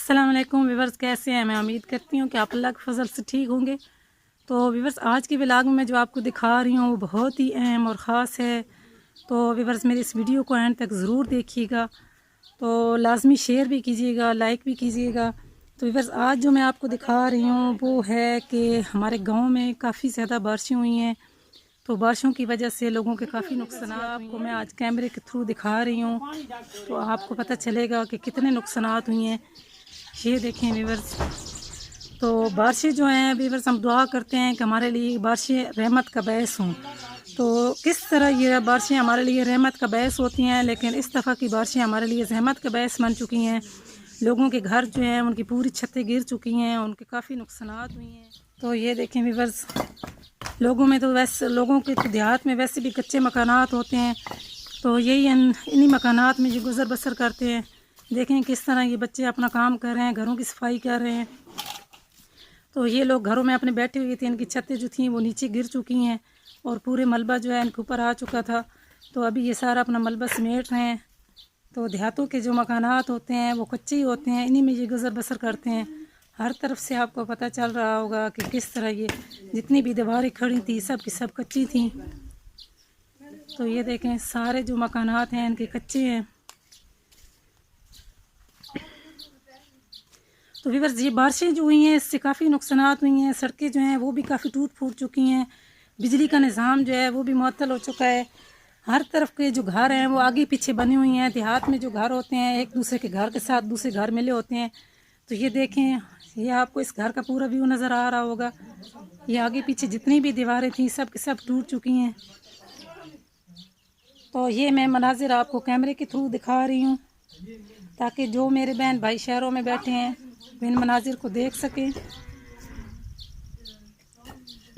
अस्सलाम वालेकुम व्यूवर्स, कैसे हैं? मैं उम्मीद करती हूँ कि आप अल्लाह के फजल से ठीक होंगे। तो व्यूवर्स, आज की व्लॉग में जो आपको दिखा रही हूँ वो बहुत ही अहम और ख़ास है। तो व्यूवर्स, मेरी इस वीडियो को एंड तक ज़रूर देखिएगा। तो लाजमी शेयर भी कीजिएगा, लाइक भी कीजिएगा। तो व्यूवर्स, आज जो मैं आपको दिखा रही हूँ वो है कि हमारे गाँव में काफ़ी ज़्यादा बारिशें हुई हैं। तो बारिशों की वजह से लोगों के काफ़ी नुकसान आपको मैं आज कैमरे के थ्रू दिखा रही हूँ, तो आपको पता चलेगा कि कितने नुकसान हुए हैं। ये देखें व्यूवर्स, तो बारिशें जो हैं व्यूवर्स, हम दुआ करते हैं कि हमारे लिए बारिशें रहमत का बायस हों। तो किस तरह ये बारिशें हमारे लिए रहमत का बायस होती हैं, लेकिन इस दफ़ा की बारिशें हमारे लिए रहमत का बायस बन चुकी हैं। लोगों के घर जो हैं उनकी पूरी छतें गिर चुकी हैं, उनके काफ़ी नुकसान हुए हैं। तो ये देखें व्यूवर्स, लोगों में तो वैसे लोगों के तो देहात में वैसे भी कच्चे मकानात होते हैं, तो यही इन्हीं मकानात में ये गुज़र बसर करते हैं। देखें किस तरह ये बच्चे अपना काम कर रहे हैं, घरों की सफाई कर रहे हैं। तो ये लोग घरों में अपने बैठे हुए थे, इनकी छतें जो थी वो नीचे गिर चुकी हैं और पूरे मलबा जो है इनके ऊपर आ चुका था। तो अभी ये सारा अपना मलबा समेट रहे हैं। तो देहातों के जो मकानात होते हैं वो कच्चे ही होते हैं, इन्हीं में ये गुज़र बसर करते हैं। हर तरफ से आपको पता चल रहा होगा कि किस तरह ये जितनी भी दीवारें खड़ी थी सब की सब कच्ची थी। तो ये देखें सारे जो मकानात हैं इनके कच्चे हैं। तो व्यूअर्स, ये बारिशें जो हुई हैं इससे काफ़ी नुकसान हुई हैं। सड़कें जो हैं वो भी काफ़ी टूट फूट चुकी हैं। बिजली का निज़ाम जो है वो भी मुअत्तल हो चुका है। हर तरफ के जो घर हैं वो आगे पीछे बने हुए हैं। देहात में जो घर होते हैं एक दूसरे के घर के साथ दूसरे घर मिले होते हैं। तो ये देखें, ये आपको इस घर का पूरा व्यू नज़र आ रहा होगा। ये आगे पीछे जितनी भी दीवारें थी सब की सब टूट चुकी हैं। तो ये मैं मनाजिर आपको कैमरे के थ्रू दिखा रही हूँ ताकि जो मेरे बहन भाई शहरों में बैठे हैं इन मनाजिर को देख सकें,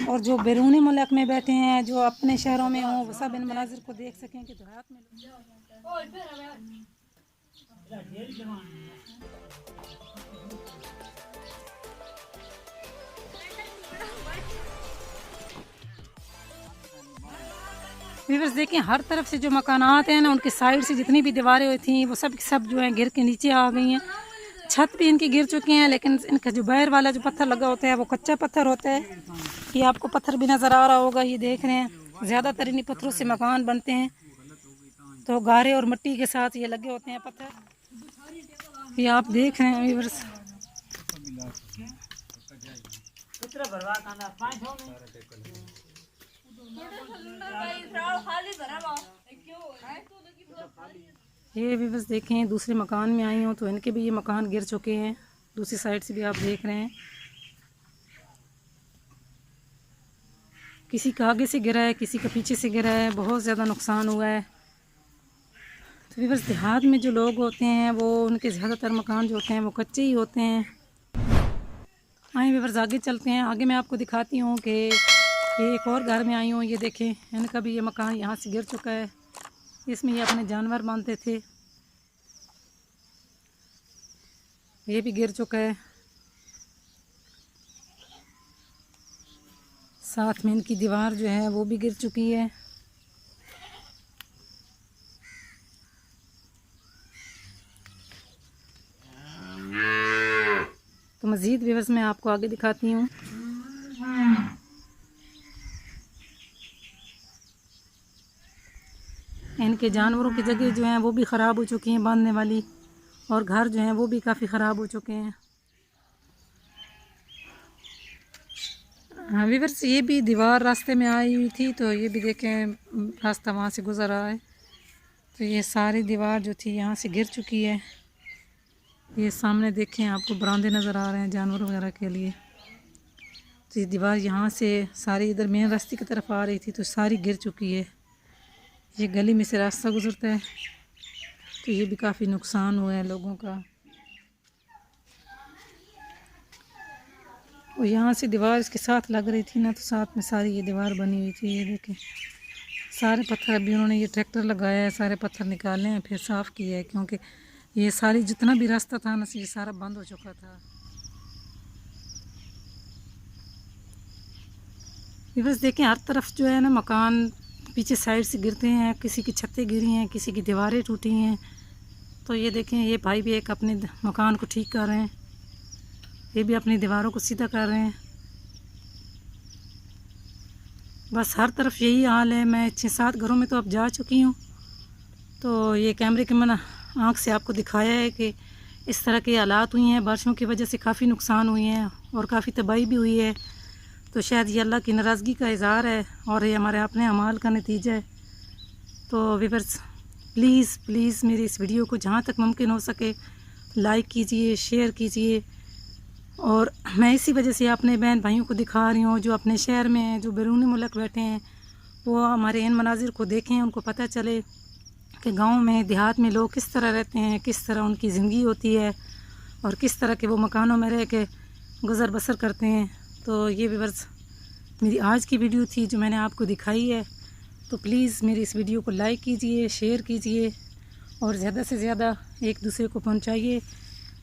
और जो बैरूनी मुल्क में बैठे हैं जो अपने शहरों में हों वो सब इन मनाजिर को देख सकें कि देहात में व्यूअर्स देखें, हर तरफ से जो मकानात हैं ना उनके साइड से जितनी भी दीवारें हुई थी वो सब सब जो हैं गिर के नीचे आ गई हैं। छत भी इनकी गिर चुकी हैं, लेकिन इनका जो बाहर वाला जो पत्थर लगा होता है वो कच्चा पत्थर होता है। ये आपको पत्थर भी नज़र आ रहा होगा, ये देख रहे हैं। ज़्यादातर इन्हीं पत्थरों से मकान बनते हैं। तो गारे और मिट्टी के साथ ये लगे होते हैं पत्थर। ये आप देख रहे हैं व्यूअर्स। ये भी बस देखें, दूसरे मकान में आई हूँ तो इनके भी ये मकान गिर चुके हैं। दूसरी साइड से भी आप देख रहे हैं, किसी का आगे से गिरा है, किसी का पीछे से गिरा है। बहुत ज़्यादा नुकसान हुआ है। तो बस देहात में जो लोग होते हैं वो उनके ज़्यादातर मकान जो होते हैं वो कच्चे ही होते हैं। आए व्यूअर्स, आगे चलते हैं। आगे मैं आपको दिखाती हूँ कि ये एक और घर में आई हूँ। ये देखें, इनका भी ये मकान यहाँ से गिर चुका है। इसमें ये अपने जानवर बांधते थे, ये भी गिर चुका है। साथ में इनकी दीवार जो है वो भी गिर चुकी है। तो मज़ीद व्यूअर्स मैं आपको आगे दिखाती हूँ। इनके जानवरों की जगह जो हैं वो भी ख़राब हो चुकी हैं बांधने वाली, और घर जो हैं वो भी काफ़ी ख़राब हो चुके हैं। हाँ व्यूअर्स, ये भी दीवार रास्ते में आई हुई थी, तो ये भी देखें रास्ता वहाँ से गुज़र रहा है। तो ये सारी दीवार जो थी यहाँ से गिर चुकी है। ये सामने देखें, आपको बरामदे नज़र आ रहे हैं जानवरों वगैरह के लिए। तो ये दीवार यहाँ से सारी इधर मेन रास्ते की तरफ आ रही थी, तो सारी गिर चुकी है। ये गली में से रास्ता गुज़रता है, तो ये भी काफ़ी नुकसान हुआ है लोगों का। और यहाँ से दीवार इसके साथ लग रही थी ना, तो साथ में सारी ये दीवार बनी हुई थी। ये देखें सारे पत्थर अभी उन्होंने ये ट्रैक्टर लगाया है, सारे पत्थर निकाले हैं फिर साफ़ किया है, क्योंकि ये सारी जितना भी रास्ता था ना ये सारा बंद हो चुका था। ये बस देखें, हर तरफ जो है ना मकान पीछे साइड से गिरते हैं। किसी की छतें गिरी हैं, किसी की दीवारें टूटी हैं। तो ये देखें, ये भाई भी एक अपने मकान को ठीक कर रहे हैं। ये भी अपनी दीवारों को सीधा कर रहे हैं। बस हर तरफ यही हाल है। मैं 6-7 घरों में तो अब जा चुकी हूँ, तो ये कैमरे की मैंने आँख से आपको दिखाया है कि इस तरह के हालात हुई हैं। बारिशों की वजह से काफ़ी नुकसान हुए हैं और काफ़ी तबाही भी हुई है। तो शायद ये अल्लाह की नाराज़गी का इज़हार है और ये हमारे अपने अमाल का नतीजा है। तो व्यूअर्स प्लीज़ प्लीज़ मेरी इस वीडियो को जहाँ तक मुमकिन हो सके लाइक कीजिए, शेयर कीजिए। और मैं इसी वजह से अपने बहन भाइयों को दिखा रही हूँ जो अपने शहर में हैं, जो बैरून मुल्क बैठे हैं, वो हमारे इन मनाजिर को देखें, उनको पता चले कि गांव में देहात में लोग किस तरह रहते हैं, किस तरह उनकी ज़िंदगी होती है और किस तरह के वो मकानों में रह के गुज़र बसर करते हैं। तो ये व्यूअर्स मेरी आज की वीडियो थी जो मैंने आपको दिखाई है। तो प्लीज़ मेरी इस वीडियो को लाइक कीजिए, शेयर कीजिए और ज़्यादा से ज़्यादा एक दूसरे को पहुंचाइए।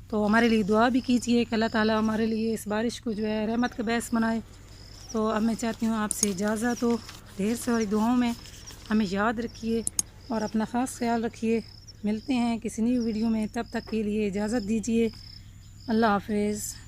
तो हमारे लिए दुआ भी कीजिए कि अल्लाह ताला हमारे लिए इस बारिश को जो है रहमत का बायस बनाए। तो अब मैं चाहती हूँ आपसे इजाज़त हो। ढेर सारी दुआओं में हमें याद रखिए और अपना ख़ास ख्याल रखिए। मिलते हैं किसी नई वीडियो में, तब तक के लिए इजाज़त दीजिए। अल्लाह हाफ़िज़।